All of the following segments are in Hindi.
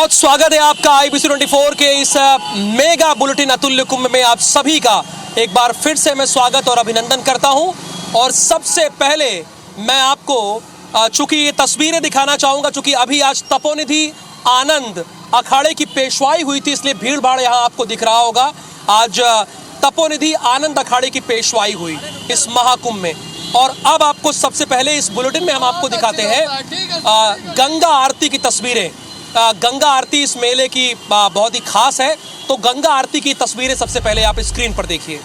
बहुत स्वागत है आपका IBC 24 के इस मेगा बुलेटिन अतुल्य कुंभ में आप सभी का एक बार फिर से मैं स्वागत और अभिनंदन करता हूं। और सबसे पहले मैं आपको चूंकि ये तस्वीरें दिखाना चाहूंगा, चूंकि अभी आज तपोनिधि आनंद अखाड़े की पेशवाई हुई थी, इसलिए भीड़ भाड़ यहाँ आपको दिख रहा होगा। आज तपोनिधि आनंद अखाड़े की पेशवाई हुई इस महाकुंभ में। और अब आपको सबसे पहले इस बुलेटिन में हम आपको दिखाते हैं गंगा आरती की तस्वीरें। गंगा आरती इस मेले की बहुत ही खास है, तो गंगा आरती की तस्वीरें सबसे पहले आप स्क्रीन पर देखिए।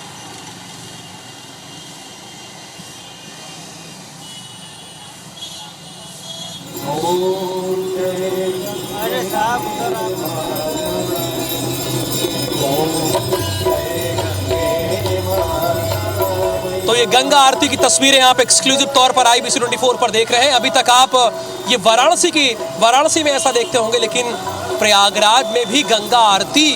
तो ये गंगा आरती की तस्वीरें आप एक्सक्लूसिव तौर पर IBC 24 पर देख रहे हैं। अभी तक आप ये वाराणसी में ऐसा देखते होंगे, लेकिन प्रयागराज में भी गंगा आरती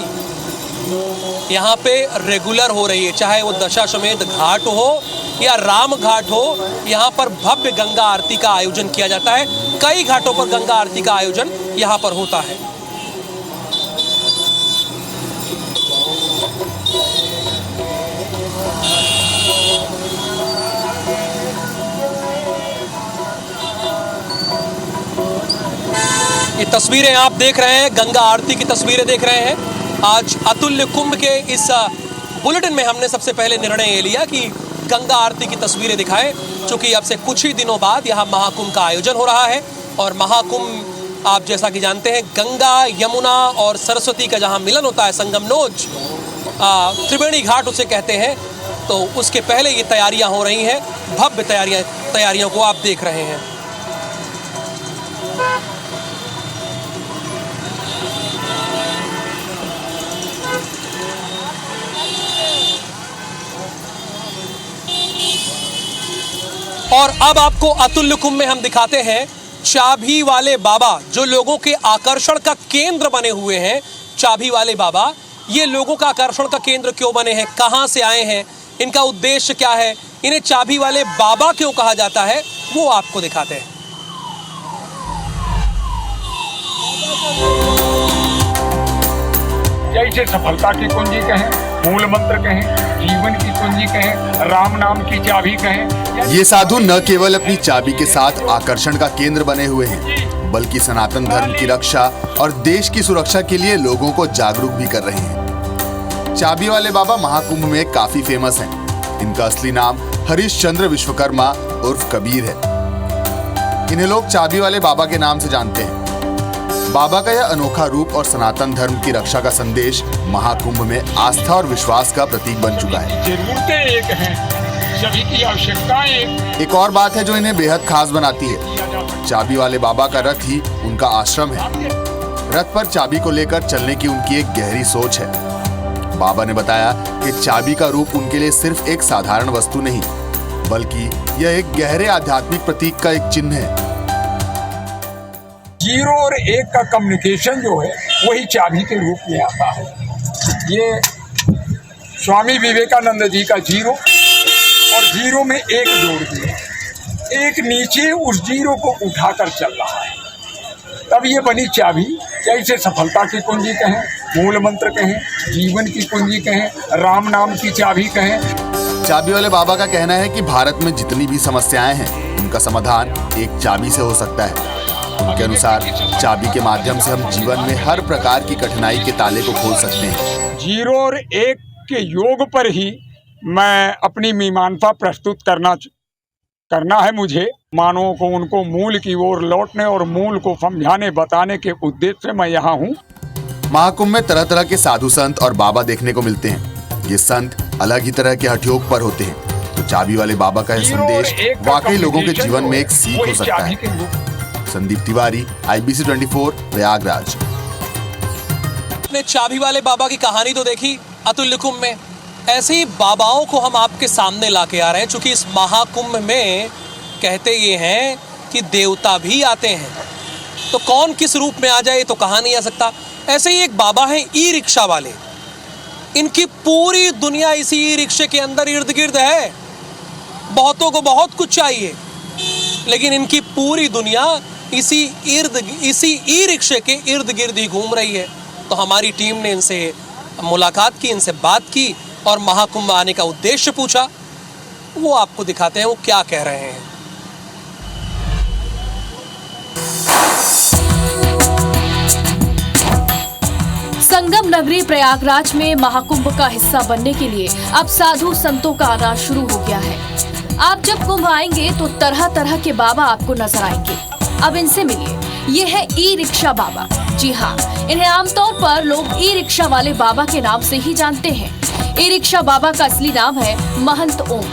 यहाँ पे रेगुलर हो रही है। चाहे वो दशाश्वमेध घाट हो या राम घाट हो, यहाँ पर भव्य गंगा आरती का आयोजन किया जाता है। कई घाटों पर गंगा आरती का आयोजन यहाँ पर होता है। ये तस्वीरें आप देख रहे हैं, गंगा आरती की तस्वीरें देख रहे हैं। आज अतुल्य कुंभ के इस बुलेटिन में हमने सबसे पहले निर्णय ये लिया कि गंगा आरती की तस्वीरें दिखाएं, क्योंकि अब से कुछ ही दिनों बाद यहाँ महाकुंभ का आयोजन हो रहा है। और महाकुंभ आप जैसा कि जानते हैं, गंगा, यमुना और सरस्वती का जहाँ मिलन होता है, संगमनोज, त्रिवेणी घाट उसे कहते हैं। तो उसके पहले ये तैयारियाँ हो रही हैं, भव्य तैयारियों को आप देख रहे हैं। और अब आपको अतुल्य कुंभ में हम दिखाते हैं चाबी वाले बाबा, जो लोगों के आकर्षण का केंद्र बने हुए हैं। चाबी वाले बाबा ये लोगों का आकर्षण का केंद्र क्यों बने हैं, कहां से आए हैं, इनका उद्देश्य क्या है, इन्हें चाबी वाले बाबा क्यों कहा जाता है, वो आपको दिखाते हैं। जैसे सफलता की कुंजी कहें, मूल मंत्र कहें, जीवन की कुंजी कहें, राम नाम की चाबी कहें। ये साधु न केवल अपनी चाबी के साथ आकर्षण का केंद्र बने हुए हैं, बल्कि सनातन धर्म की रक्षा और देश की सुरक्षा के लिए लोगों को जागरूक भी कर रहे हैं। चाबी वाले बाबा महाकुंभ में काफी फेमस हैं। इनका असली नाम हरीश चंद्र विश्वकर्मा उर्फ कबीर है। इन्हें लोग चाबी वाले बाबा के नाम से जानते हैं। बाबा का यह अनोखा रूप और सनातन धर्म की रक्षा का संदेश महाकुंभ में आस्था और विश्वास का प्रतीक बन चुका है। जरूरतें एक हैं, सभी की आवश्यकताएं एक और बात है जो इन्हें बेहद खास बनाती है। चाबी वाले बाबा का रथ ही उनका आश्रम है। रथ पर चाबी को लेकर चलने की उनकी एक गहरी सोच है। बाबा ने बताया कि चाबी का रूप उनके लिए सिर्फ एक साधारण वस्तु नहीं, बल्कि यह एक गहरे आध्यात्मिक प्रतीक का एक चिन्ह है। 0 और 1 का कम्युनिकेशन जो है वही चाबी के रूप में आता है। ये स्वामी विवेकानंद जी का 0 और 0 में 1 जोड़ दिया, 1 नीचे उस 0 को उठाकर चल रहा है, तब ये बनी चाबी। जैसे सफलता की कुंजी कहें, मूल मंत्र कहें, जीवन की कुंजी कहें, राम नाम की चाबी कहें। चाबी वाले बाबा का कहना है कि भारत में जितनी भी समस्याएं हैं, उनका समाधान एक चाबी से हो सकता है। उनके अनुसार चाबी के माध्यम से हम जीवन में हर प्रकार की कठिनाई के ताले को खोल सकते हैं। 0 और 1 के योग पर ही मैं अपनी मीमांसा प्रस्तुत करना है मुझे। मानवों को उनको मूल की ओर लौटने और मूल को समझाने बताने के उद्देश्य से मैं यहाँ हूँ। महाकुंभ में तरह तरह के साधु संत और बाबा देखने को मिलते हैं। ये संत अलग ही तरह के हठयोग पर होते हैं। तो चाबी वाले बाबा का यह संदेश वाकई लोगों के जीवन में एक सीख हो सकता है। संदीप तिवारी, IBC 24, प्रयागराज। आपने चाबी वाले बाबा की कहानी तो देखी अतुल्य कुंभ में, ऐसे ही बाबाओं को हम आपके सामने लाके आ रहे हैं, क्योंकि इस महाकुंभ में कहते ये हैं कि देवता भी आते हैं। तो कौन किस रूप में आ जाए तो कहा नहीं आ सकता। ऐसे ही एक बाबा हैं ई-रिक्शा वाले, इनकी पूरी दुनिया इसी ई रिक्शे के अंदर इर्द गिर्द है। बहुतों को बहुत कुछ चाहिए, लेकिन इनकी पूरी दुनिया इसी ई रिक्शे के इर्द गिर्द ही घूम रही है। तो हमारी टीम ने इनसे मुलाकात की, इनसे बात की और महाकुंभ आने का उद्देश्य पूछा। वो आपको दिखाते हैं वो क्या कह रहे हैं। संगम नगरी प्रयागराज में महाकुंभ का हिस्सा बनने के लिए अब साधु संतों का आना शुरू हो गया है। आप जब कुंभ आएंगे तो तरह तरह के बाबा आपको नजर आएंगे। अब इनसे मिलिए। ये है ई रिक्शा बाबा। जी हाँ, इन्हें आमतौर पर लोग ई रिक्शा वाले बाबा के नाम से ही जानते हैं। ई रिक्शा बाबा का असली नाम है महंत ओम।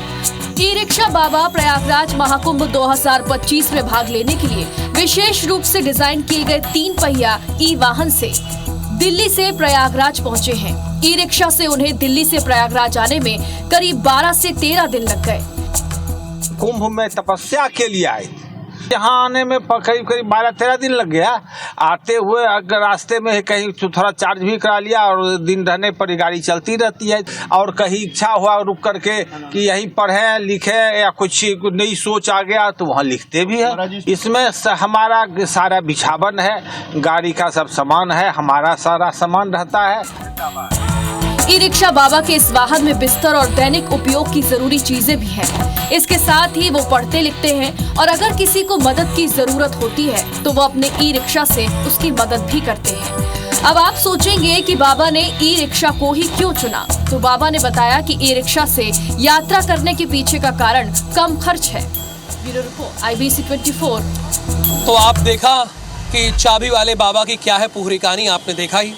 ई रिक्शा बाबा प्रयागराज महाकुंभ 2025 में भाग लेने के लिए विशेष रूप से डिजाइन किए गए 3 पहिया ई वाहन से दिल्ली से प्रयागराज पहुंचे हैं। ई रिक्शा से उन्हें दिल्ली से प्रयागराज आने में करीब 12 से 13 दिन लग गए। कुंभ में तपस्या के लिए आए, यहाँ आने में करीब 12-13 दिन लग गया। आते हुए अगर रास्ते में कहीं थोड़ा चार्ज भी करा लिया और दिन रहने पर गाड़ी चलती रहती है। और कहीं इच्छा हुआ रुक करके कि यहीं पढ़े लिखे या कुछ नई सोच आ गया तो वहाँ लिखते भी है। इसमें हमारा सारा बिछावन है, गाड़ी का सब सामान है, हमारा सारा सामान रहता है। ई रिक्शा बाबा के इस वाहन में बिस्तर और दैनिक उपयोग की जरूरी चीजें भी हैं। इसके साथ ही वो पढ़ते लिखते हैं और अगर किसी को मदद की जरूरत होती है तो वो अपने ई रिक्शा से उसकी मदद भी करते हैं। अब आप सोचेंगे कि बाबा ने ई रिक्शा को ही क्यों चुना, तो बाबा ने बताया कि ई रिक्शा से यात्रा करने के पीछे का कारण कम खर्च है। Bureau report IBC 24। तो आप देखा कि चाबी वाले बाबा की क्या है पूरी कहानी, आपने देखा ही।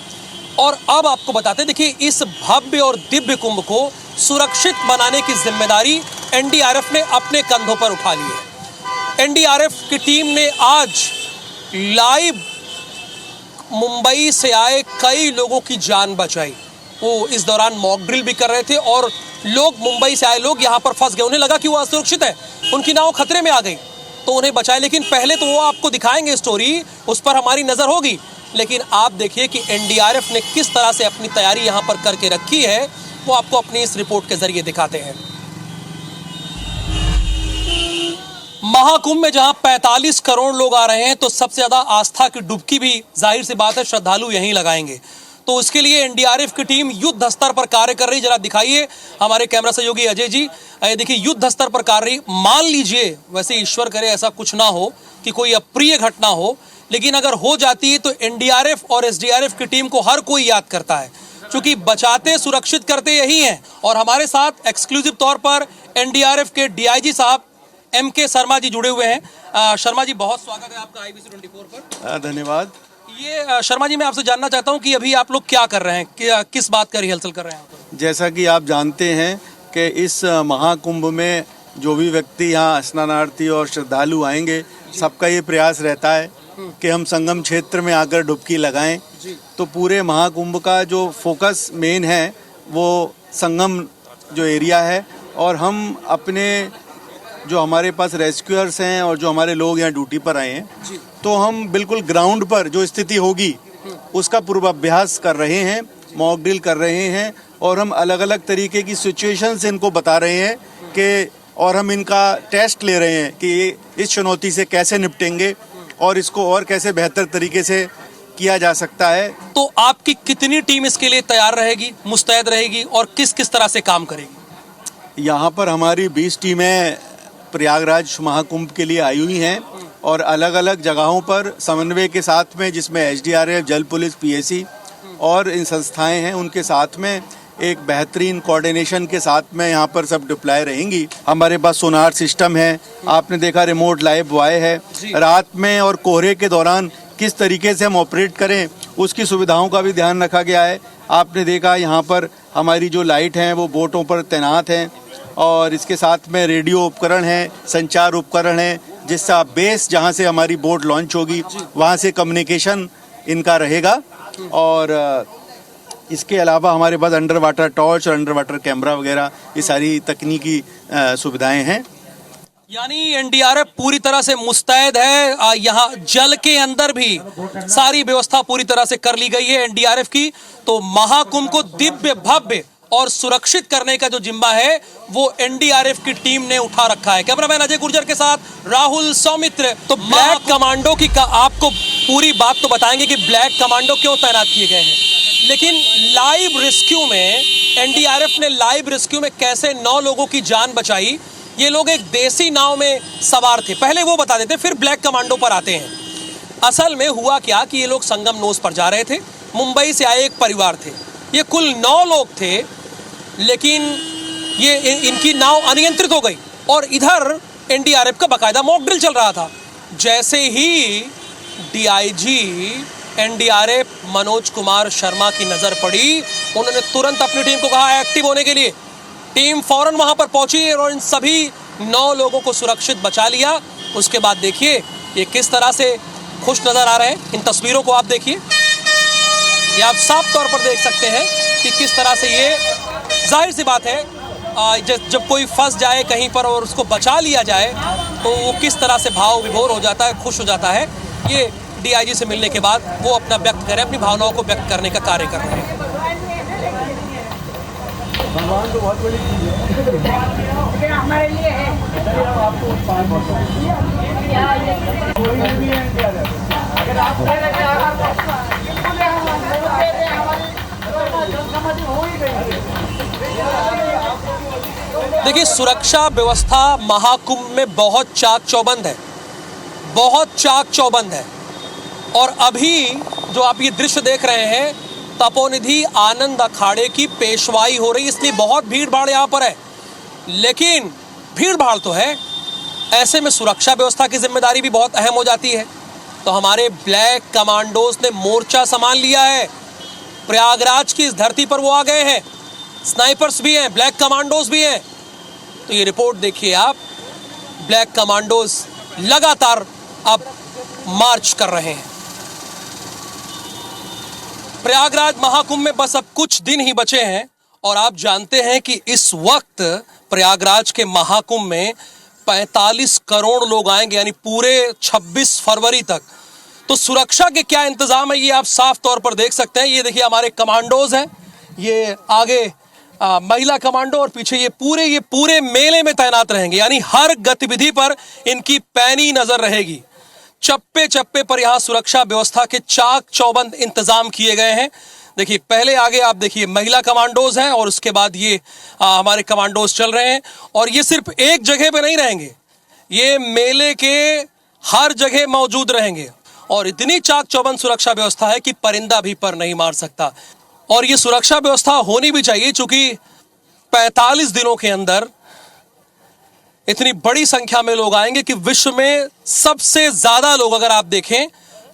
और अब आपको बताते हैं, देखिए इस भव्य और दिव्य कुंभ को सुरक्षित बनाने की जिम्मेदारी NDRF ने अपने कंधों पर उठा ली है। NDRF की टीम ने आज लाइव मुंबई से आए कई लोगों की जान बचाई। वो इस दौरान मॉक ड्रिल भी कर रहे थे और लोग, मुंबई से आए लोग यहाँ पर फंस गए। उन्हें लगा कि वो असुरक्षित है, उनकी नाव खतरे में आ गई तो उन्हें बचाए। लेकिन पहले तो वो आपको दिखाएंगे स्टोरी, उस पर हमारी नजर होगी। लेकिन आप देखिए कि NDRF ने किस तरह से अपनी तैयारी यहाँ पर करके रखी है, वो आपको अपनी इस रिपोर्ट के जरिए दिखाते हैं। महाकुंभ में जहां 45 करोड़ लोग आ रहे हैं तो सबसे ज्यादा आस्था की डुबकी भी जाहिर सी बात है श्रद्धालु यहीं लगाएंगे। तो उसके लिए NDRF की टीम युद्ध स्तर पर कार्य कर रही। जरा दिखाइए हमारे कैमरा सहयोगी अजय जी, देखिए युद्ध स्तर पर कार्य। मान लीजिए, वैसे ईश्वर करे ऐसा कुछ ना हो कि कोई अप्रिय घटना हो, लेकिन अगर हो जाती है तो NDRF और SDRF की टीम को हर कोई याद करता है, क्योंकि बचाते सुरक्षित करते यही हैं। और हमारे साथ एक्सक्लूसिव तौर पर NDRF के DIG साहब MK शर्मा जी जुड़े हुए हैं। शर्मा जी, बहुत स्वागत है आपका IBC 24 पर। धन्यवाद। ये शर्मा जी, मैं आपसे जानना चाहता हूं कि अभी आप लोग क्या कर रहे हैं, किस बात का रिहर्सल कर रहे हैं? जैसा कि आप जानते हैं कि इस महाकुंभ में जो भी व्यक्ति यहाँ स्नानार्थी और श्रद्धालु आएंगे, सबका ये प्रयास रहता है कि हम संगम क्षेत्र में आकर डुबकी लगाएं। तो पूरे महाकुंभ का जो फोकस मेन है वो संगम जो एरिया है, और हम अपने जो हमारे पास रेस्क्यूअर्स हैं और जो हमारे लोग यहाँ ड्यूटी पर आए हैं, तो हम बिल्कुल ग्राउंड पर जो स्थिति होगी उसका पूर्वाभ्यास कर रहे हैं, मॉक ड्रिल कर रहे हैं, और हम अलग अलग तरीके की सिचुएशंस इनको बता रहे हैं कि, और हम इनका टेस्ट ले रहे हैं कि इस चुनौती से कैसे निपटेंगे और इसको और कैसे बेहतर तरीके से किया जा सकता है। तो आपकी कितनी टीम इसके लिए तैयार रहेगी, मुस्तैद रहेगी, और किस किस तरह से काम करेगी? यहाँ पर हमारी 20 टीमें प्रयागराज महाकुंभ के लिए आई हुई हैं और अलग अलग जगहों पर समन्वय के साथ में, जिसमें SDRF, जल पुलिस, PSC और इन संस्थाएं हैं, उनके साथ में एक बेहतरीन कोऑर्डिनेशन के साथ में यहाँ पर सब डिप्लॉय रहेंगी। हमारे पास सोनार सिस्टम है, आपने देखा रिमोट लाइव बॉय है। रात में और कोहरे के दौरान किस तरीके से हम ऑपरेट करें उसकी सुविधाओं का भी ध्यान रखा गया है। आपने देखा यहाँ पर हमारी जो लाइट हैं वो बोटों पर तैनात हैं, और इसके साथ में रेडियो उपकरण हैं, संचार उपकरण हैं, जिससे बेस जहाँ से हमारी बोट लॉन्च होगी वहाँ से कम्युनिकेशन इनका रहेगा। और इसके अलावा हमारे पास अंडर वाटर टॉर्च और अंडर वाटर कैमरा वगैरह ये सारी तकनीकी सुविधाएं हैं। यानी NDRF पूरी तरह से मुस्तैद है। यहाँ जल के अंदर भी सारी व्यवस्था पूरी तरह से कर ली गई है NDRF की। तो महाकुंभ को दिव्य, भव्य और सुरक्षित करने का जो जिम्मा है वो एनडीआरएफ की टीम ने उठा रखा है। कैमरामैन अजय गुर्जर के साथ राहुल सौमित्र। तो ब्लैक कमांडो की आपको पूरी बात तो बताएंगे कि ब्लैक कमांडो क्यों तैनात किए गए हैं, लेकिन लाइव रेस्क्यू में एनडीआरएफ ने लाइव रेस्क्यू में कैसे 9 लोगों की जान बचाई। ये लोग एक देसी नाव में सवार थे, पहले वो बता देते फिर ब्लैक कमांडो पर आते हैं। असल में हुआ क्या कि ये लोग संगम नोस पर जा रहे थे, मुंबई से आए एक परिवार थे, ये कुल 9 लोग थे, लेकिन ये इनकी नाव अनियंत्रित हो गई और इधर एनडीआरएफ का बाकायदा मॉक ड्रिल चल रहा था। जैसे ही डीआईजी एनडीआरएफ मनोज कुमार शर्मा की नजर पड़ी, उन्होंने तुरंत अपनी टीम को कहा एक्टिव होने के लिए। टीम फौरन वहां पर पहुंची और इन सभी 9 लोगों को सुरक्षित बचा लिया। उसके बाद देखिए ये किस तरह से खुश नजर आ रहे हैं। इन तस्वीरों को आप देखिए, ये आप साफ तौर पर देख सकते हैं कि किस तरह से ये, जाहिर सी बात है जब कोई फंस जाए कहीं पर और उसको बचा लिया जाए तो वो किस तरह से भाव विभोर हो जाता है, खुश हो जाता है। ये डीआईजी से मिलने के बाद वो अपना व्यक्त करें, अपनी भावनाओं को व्यक्त करने का कार्य कर रहे हैं। भगवान तो बहुत बड़ी चीज है हमारे लिए है। अगर आप देखिए, सुरक्षा व्यवस्था महाकुंभ में बहुत चाक चौबंद है, बहुत चाक चौबंद है। और अभी जो आप ये दृश्य देख रहे हैं, तपोनिधि आनंद अखाड़े की पेशवाई हो रही, इसलिए बहुत भीड़ भाड़ यहाँ पर है। लेकिन भीड़ भाड़ तो है, ऐसे में सुरक्षा व्यवस्था की जिम्मेदारी भी बहुत अहम हो जाती है। तो हमारे ब्लैक कमांडोज ने मोर्चा संभाल लिया है। प्रयागराज की इस धरती पर वो आ गए हैं, स्नाइपर्स भी हैं, ब्लैक कमांडोज भी हैं। तो ये रिपोर्ट देखिए आप, ब्लैक कमांडोज लगातार अब मार्च कर रहे हैं। प्रयागराज महाकुंभ में बस अब कुछ दिन ही बचे हैं और आप जानते हैं कि इस वक्त प्रयागराज के महाकुंभ में 45 करोड़ लोग आएंगे, यानी पूरे 26 फरवरी तक। तो सुरक्षा के क्या इंतजाम है ये आप साफ तौर पर देख सकते हैं। ये देखिए हमारे कमांडोज हैं, ये आगे महिला कमांडो और पीछे ये पूरे मेले में तैनात रहेंगे, यानी हर गतिविधि पर इनकी पैनी नजर रहेगी। चप्पे चप्पे पर यहाँ सुरक्षा व्यवस्था के चाक चौबंद इंतजाम किए गए हैं। देखिए पहले आगे आप देखिए महिला कमांडोज हैं और उसके बाद ये हमारे कमांडोज चल रहे हैं। और ये सिर्फ एक जगह पे नहीं रहेंगे, ये मेले के हर जगह मौजूद रहेंगे। और इतनी चाक चौबंद सुरक्षा व्यवस्था है कि परिंदा भी पर नहीं मार सकता। और ये सुरक्षा व्यवस्था होनी भी चाहिए, चूंकि 45 दिनों के अंदर इतनी बड़ी संख्या में लोग आएंगे कि विश्व में सबसे ज्यादा लोग अगर आप देखें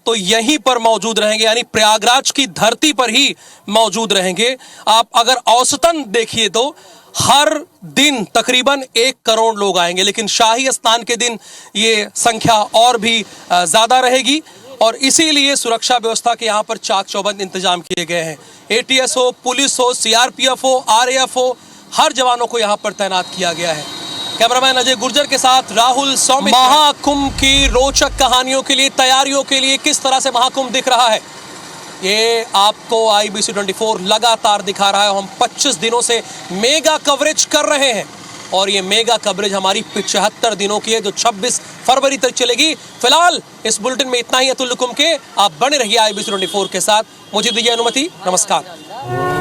तो यहीं पर मौजूद रहेंगे, यानी प्रयागराज की धरती पर ही मौजूद रहेंगे। आप अगर औसतन देखिए तो हर दिन तकरीबन 1 करोड़ लोग आएंगे, लेकिन शाही स्नान के दिन ये संख्या और भी ज्यादा रहेगी। और इसीलिए सुरक्षा व्यवस्था के यहाँ पर चाक चौबंद इंतजाम किए गए हैं। एटीएस हो, पुलिस हो, सीआरपीएफ हो, आरएएफ हो, हर जवानों को यहाँ पर तैनात किया गया है। कैमरामैन अजय गुर्जर के साथ राहुल सौमित्र। महाकुंभ की रोचक कहानियों के लिए, तैयारियों के लिए किस तरह से महाकुंभ दिख रहा है ये आपको IBC 24 लगातार दिखा रहा है। हम 25 दिनों से मेगा कवरेज कर रहे हैं और ये मेगा कवरेज हमारी 75 दिनों की है, जो 26 फरवरी तक चलेगी। फिलहाल इस बुलेटिन में इतना ही। अतुल्य कुंभ के आप बने रहिए IBC 24 के साथ। मुझे दीजिए अनुमति, नमस्कार।